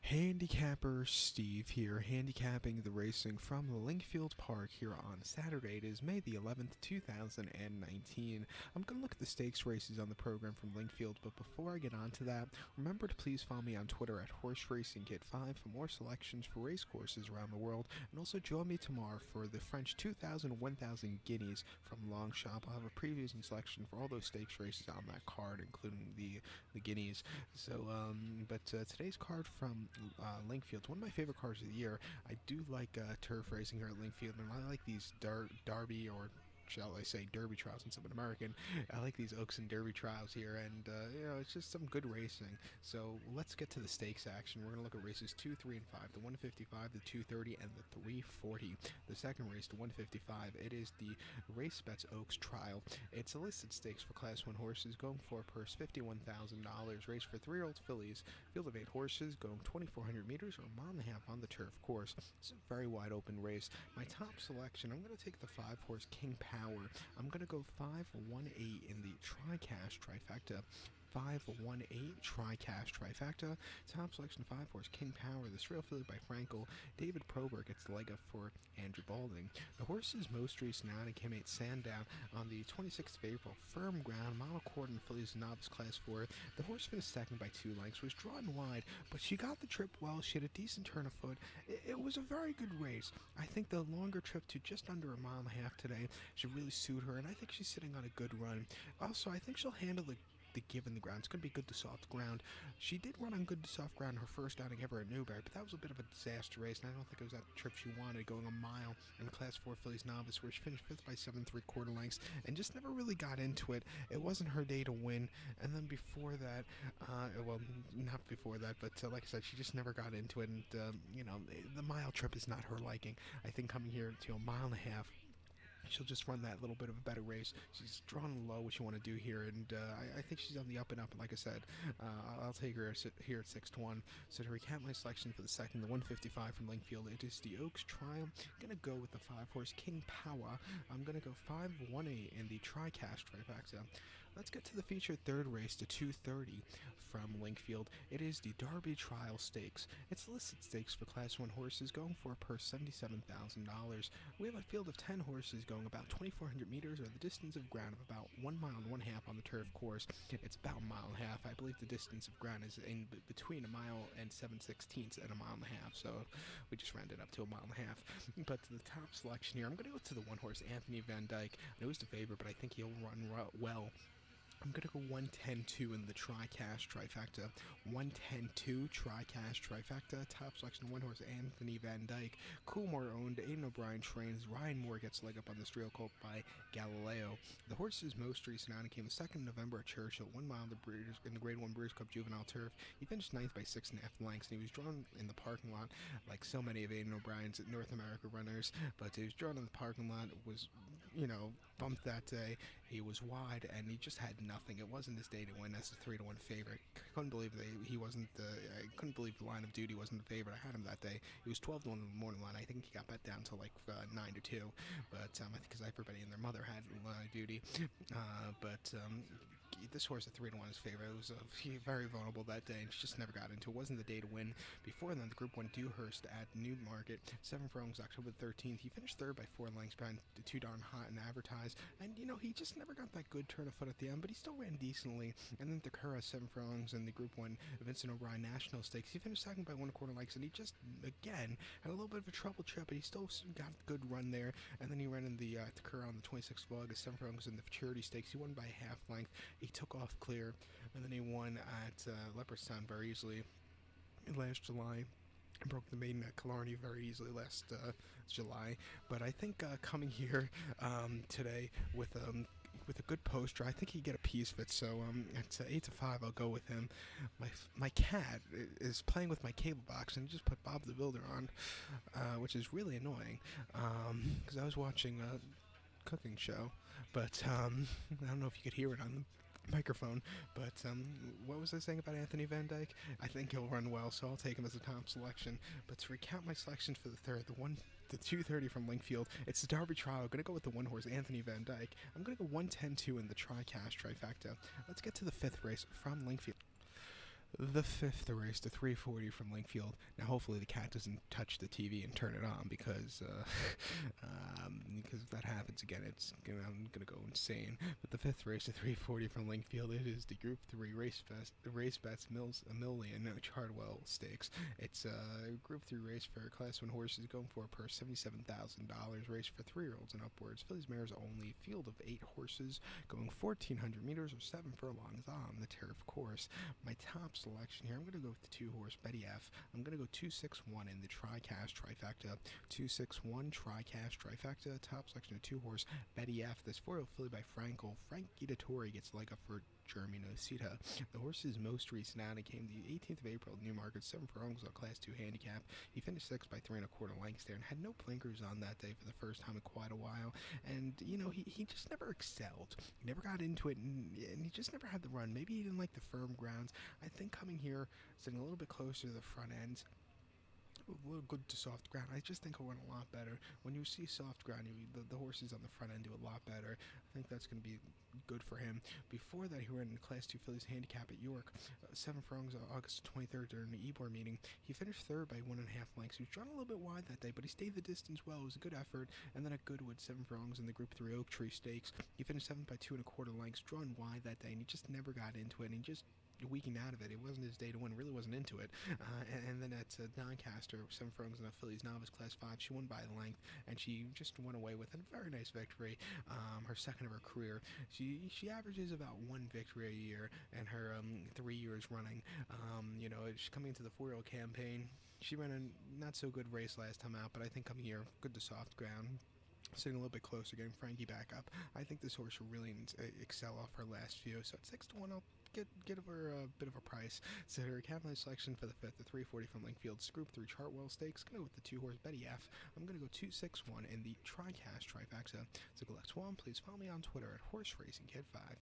Handicapper Steve here, handicapping the racing from Lingfield Park here on Saturday. It is May the 11th, 2019. I'm going to look at the stakes races on the program from Lingfield, but before I get on to that, remember to please follow me on Twitter at HorseRacingKit5 for more selections for race courses around the world, and also join me tomorrow for the French 2000 1000 guineas from Longchamp. I'll have a previews and selection for all those stakes races on that card, including the guineas. But today's card from Lingfield, one of my favorite cars of the year. I do like turf racing here at Lingfield, and I like these Derby, or shall I say Derby trials since I'm an American. I like these Oaks and Derby trials here, and it's just some good racing. So let's get to the stakes action. We're going to look at races 2, 3, and 5, the 155, the 230, and the 340. The second race, the 155, it is the Race Bets Oaks trial. It's a listed stakes for Class 1 horses, going for a purse $51,000. Race for 3-year-old fillies, field of 8 horses, going 2,400 meters or a mile and a half on the turf course. It's a very wide open race. My top selection, I'm going to take the 5-horse King Power. I'm going to go 5-1-8 in the TriCash trifecta. 5-1-8 TriCash trifecta. Top selection 5-horse King Power. The trail filly by Frankel. David Proberg gets the leg up for Andrew Balding. The horses most recent outing came at Sandown on the 26th of April. Firm ground, monocordon fillies novice class 4. The horse finished second by 2 lengths, was drawn wide, but she got the trip well. She had a decent turn of foot. It was a very good race. I think the longer trip to just under a mile and a half today should really suit her, and I think she's sitting on a good run. Also, I think she'll handle the give in the ground. It's going to be good to soft ground. She did run on good to soft ground her first outing ever at Newberry, but that was a bit of a disaster race, and I don't think it was that trip she wanted, going a mile in Class 4 fillies novice, where she finished 5th by 7 3/4 lengths, and just never really got into it. It wasn't her day to win, and then before that, well, not before that, but like I said, she just never got into it, and, the mile trip is not her liking. I think coming here to a mile and a half, she'll just run that little bit of a better race. She's drawn low, what you want to do here, and I think she's on the up and up. And like I said, I'll take her here at 6-1. So to recap my selection for the second, the 155 from Lingfield, it is the Oaks Trial. I'm gonna go with the 5-horse King Power. I'm gonna go 5-1-8 in the TriCash trifecta. Let's get to the featured third race, the 230 from Lingfield. It is the Derby Trial Stakes. It's listed stakes for Class 1 horses, going for a purse $77,000. We have a field of 10 horses going about 2,400 meters, or the distance of ground of about 1 mile and 1/2 on the turf course. It's about a mile and a half. I believe the distance of ground is in between a mile and 7/16 and a mile and a half, so we just rounded up to a mile and a half. But the top selection here, I'm going to go to the 1-horse Anthony Van Dyke. I know he's the favorite, but I think he'll run well. I'm going to go 1-10-2 in the TriCash trifecta. 1-10-2 TriCash trifecta. Top selection 1-horse Anthony Van Dyke. Coolmore owned. Aidan O'Brien trains. Ryan Moore gets leg up on the Streel Colt by Galileo. The horse's most recent outing came the 2nd of November at Churchill. 1 mile in the Grade 1 Breeders' Cup Juvenile Turf. He finished 9th by 6.5 lengths, and he was drawn in the parking lot like so many of Aidan O'Brien's North America runners. But he was drawn in the parking lot, was, bumped that day. He was wide, and he just had nothing. It wasn't his day to win as a 3-1 favorite. Couldn't believe he wasn't I couldn't believe the line of duty wasn't the favorite. I had him that day. He was 12-1 in the morning line. I think he got bet down to like 9-2. But I think because everybody and their mother had line of duty. This horse at 3-1 is favorite. It was very vulnerable that day, and she just never got into it. Wasn't the day to win. Before then, the Group 1 Dewhurst at Newmarket, 7 furlongs, October 13th. He finished 3rd by 4 lengths behind the Too Darn Hot and Advertised, and he just never got that good turn of foot at the end, but he still ran decently. And then the Curra, 7 furlongs in the Group 1 Vincent O'Brien National Stakes. He finished 2nd by 1/4 lengths, and he just, again, had a little bit of a trouble trip, but he still got a good run there. And then he ran in the Curra on the 26th of August, 7 furlongs in the Futurity Stakes. He won by half length. He took off clear, and then he won at Leopardstown very easily last July. Broke the maiden at Killarney very easily last July. But I think coming here today with a good poster, I think he'd get a piece of it. So at 8-5, I'll go with him. My cat is playing with my cable box and just put Bob the Builder on, which is really annoying because I was watching a cooking show, but I don't know if you could hear it on the microphone. But what was I saying about Anthony Van Dyke? I think he'll run well, so I'll take him as a top selection. But to recount my selections for the third, the 230 from Lingfield, it's the Derby Trial. I'm going to go with the 1-horse Anthony Van Dyke. I'm going to go 1-10-2 in the TriCash trifecta. Let's get to the 5th race from Lingfield. The fifth race, the 340 from Lingfield. Now, hopefully, the cat doesn't touch the TV and turn it on because if that happens again, I'm gonna go insane. But the fifth race, the 340 from Lingfield, it is the Group 3 race bets a million Chardwell Stakes. It's a Group 3 race for Class 1 horses going for a purse $77,000. Race for 3-year-olds and upwards. Fillies mares only. Field of 8 horses going 1,400 meters or 7 furlongs on the turf course. My top selection here, I'm going to go with the 2-horse Betty F. I'm going to go 261 in the trifecta. 261 trifecta. Top selection of 2-horse Betty F. This 4-year-old filly by Frankel. Frank Guidatori gets leg up for Jeremy Nocita. The horse's most recent outing came the 18th of April at Newmarket, 7 furlongs on Class 2 handicap. He finished 6th by 3 1/4 lengths there and had no blinkers on that day for the first time in quite a while. And, he just never excelled. He never got into it, and he just never had the run. Maybe he didn't like the firm grounds. I think coming here, sitting a little bit closer to the front end, a little good to soft ground. I just think he'll run a lot better. When you see soft ground, the horses on the front end do a lot better. I think that's going to be good for him. Before that, he ran in Class 2 Fillies handicap at York, 7 furlongs on August 23rd during the Ebor meeting. He finished 3rd by 1.5 lengths. He was drawn a little bit wide that day, but he stayed the distance well. It was a good effort. And then at Goodwood, 7 furlongs in the Group 3 Oak Tree Stakes. He finished 7th by 2 1/4 lengths, drawn wide that day, and he just never got into it. And he just weakened out of it. It wasn't his day to win. Really wasn't into it. And then at Doncaster, 7 furlongs in the Fillies Novice Class 5, she won by length, and she just went away with a very nice victory. Her second of her career. She averages about 1 victory a year, and her 3 years running. She's coming into the 4-year-old campaign. She ran a not so good race last time out, but I think coming here, good to soft ground. Sitting a little bit closer, getting Frankie back up. I think this horse will really excel off her last few. So at 6-1, I'll get her a bit of a price. So her cabinet selection for the 5th, the 340 from Lingfield's Group 3 Chartwell Stakes. Gonna go with the 2-horse Betty F. I'm gonna go 261 in the trifecta. So Galex1, please follow me on Twitter at HorseRacingKid5.